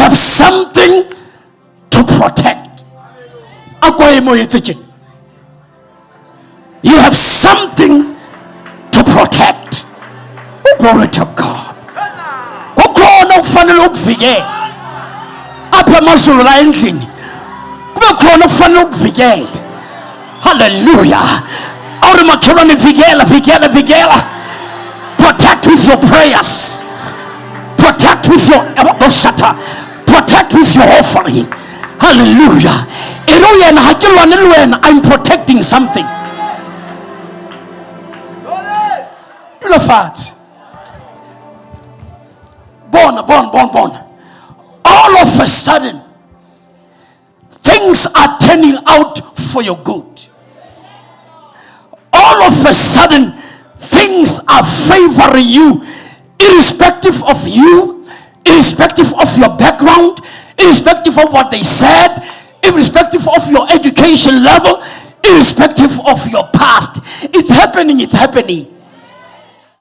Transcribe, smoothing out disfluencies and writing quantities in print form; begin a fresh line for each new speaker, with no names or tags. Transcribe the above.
have something to protect. You have something to protect. Glory to God. Kukhona okufanele ukuvikela apha emazulu endlini. Kube khona okufanele ukuvikela. Hallelujah. Awuri makhelwane vikela. Protect with your prayers. Protect with your protect with your offering. Hallelujah. I'm protecting something. Born. All of a sudden, things are turning out for your good. All of a sudden, things are favoring you, irrespective of you, irrespective of your background, irrespective of what they said, irrespective of your education level, irrespective of your past. It's happening.